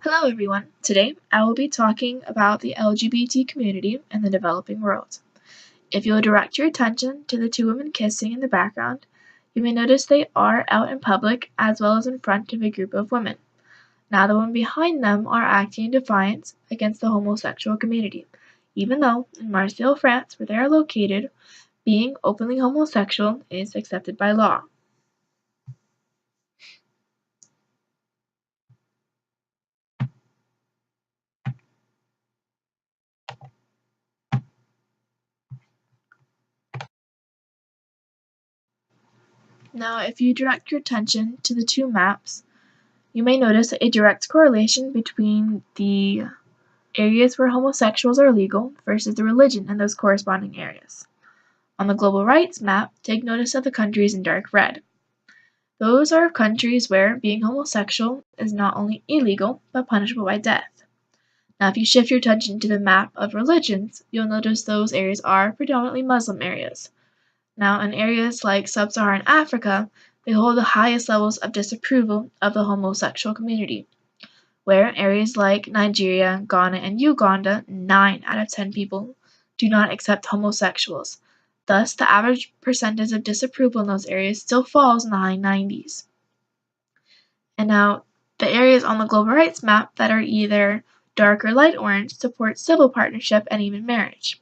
Hello everyone. Today I will be talking about the LGBT community in the developing world. If you'll direct your attention to the two women kissing in the background, you may notice they are out in public as well as in front of a group of women. Now the women behind them are acting in defiance against the homosexual community, even though in Marseille, France, where they are located, being openly homosexual is accepted by law. Now if you direct your attention to the two maps, you may notice a direct correlation between the areas where homosexuals are legal versus the religion in those corresponding areas. On the global rights map, take notice of the countries in dark red. Those are countries where being homosexual is not only illegal, but punishable by death. Now if you shift your attention to the map of religions, you'll notice those areas are predominantly Muslim areas. Now in areas like sub-Saharan Africa, they hold the highest levels of disapproval of the homosexual community, where areas like Nigeria, Ghana, and Uganda, 9 out of 10 people do not accept homosexuals. Thus, the average percentage of disapproval in those areas still falls in the high 90s. And now, the areas on the global rights map that are either dark or light orange support civil partnership and even marriage.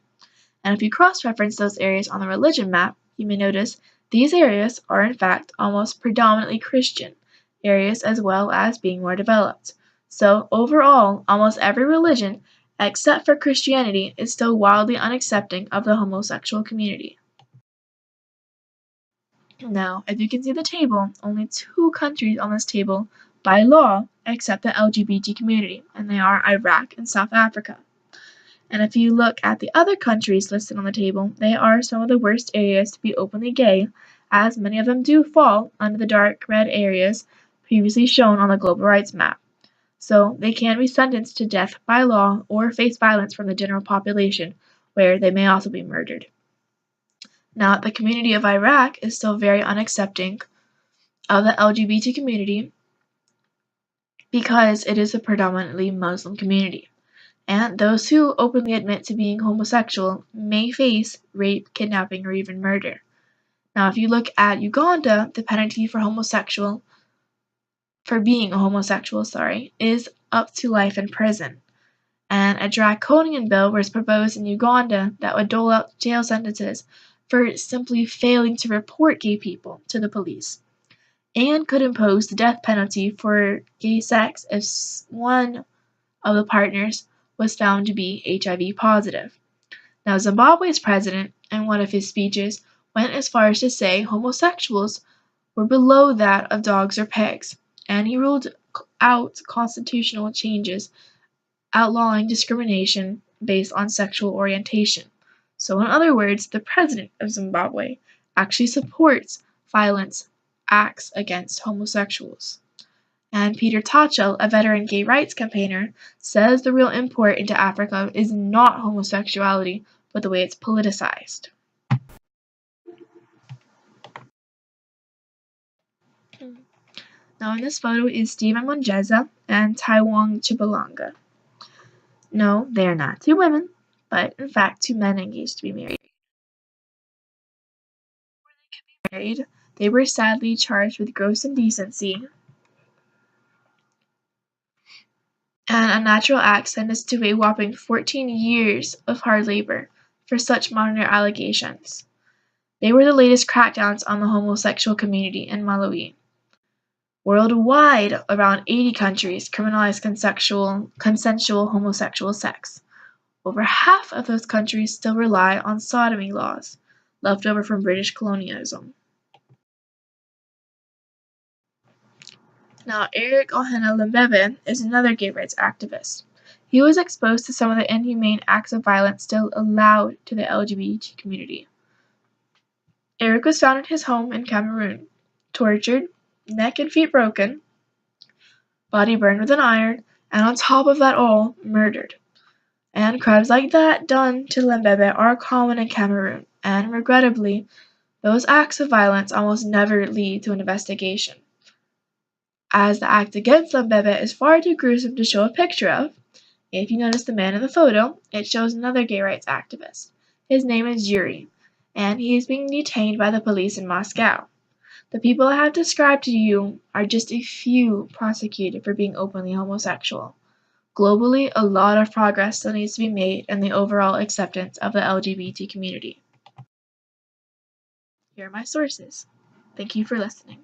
And if you cross-reference those areas on the religion map, you may notice these areas are in fact almost predominantly Christian areas as well as being more developed. So overall, almost every religion, except for Christianity, is still wildly unaccepting of the homosexual community. Now, if you can see the table, only 2 countries on this table, by law, accept the LGBT community, and they are Iraq and South Africa. And if you look at the other countries listed on the table, they are some of the worst areas to be openly gay, as many of them do fall under the dark red areas previously shown on the global rights map. So they can be sentenced to death by law or face violence from the general population, where they may also be murdered. Now, the community of Iraq is still very unaccepting of the LGBT community because it is a predominantly Muslim community, and those who openly admit to being homosexual may face rape, kidnapping, or even murder. Now, if you look at Uganda, the penalty for being a homosexual, is up to life in prison. And a draconian bill was proposed in Uganda that would dole out jail sentences for simply failing to report gay people to the police, and could impose the death penalty for gay sex if one of the partners was found to be HIV positive. Now, Zimbabwe's president, in one of his speeches, went as far as to say homosexuals were below that of dogs or pigs, and he ruled out constitutional changes outlawing discrimination based on sexual orientation. So in other words, the president of Zimbabwe actually supports violence acts against homosexuals. And Peter Tatchell, a veteran gay rights campaigner, says the real import into Africa is not homosexuality, but the way it's politicized. Now in this photo is Stephen Monjeza and Taiwan Chibalonga. No, they are not 2 women, but in fact 2 men engaged to be married. Before they could be married, they were sadly charged with gross indecency and unnatural acts sentenced to a whopping 14 years of hard labor for such minor allegations. They were the latest crackdowns on the homosexual community in Malawi. Worldwide, around 80 countries criminalize consensual homosexual sex. Over half of those countries still rely on sodomy laws, left over from British colonialism. Now, Eric Ohana Lembebe is another gay rights activist. He was exposed to some of the inhumane acts of violence still allowed to the LGBT community. Eric was found in his home in Cameroon, tortured, neck and feet broken, body burned with an iron, and on top of that all, murdered. And crimes like that done to Lembebe are common in Cameroon, and regrettably, those acts of violence almost never lead to an investigation. as the act against Lambebe is far too gruesome to show a picture of. If you notice the man in the photo, it shows another gay rights activist. His name is Yuri, and he is being detained by the police in Moscow. The people I have described to you are just a few prosecuted for being openly homosexual. Globally, a lot of progress still needs to be made in the overall acceptance of the LGBT community. Here are my sources. Thank you for listening.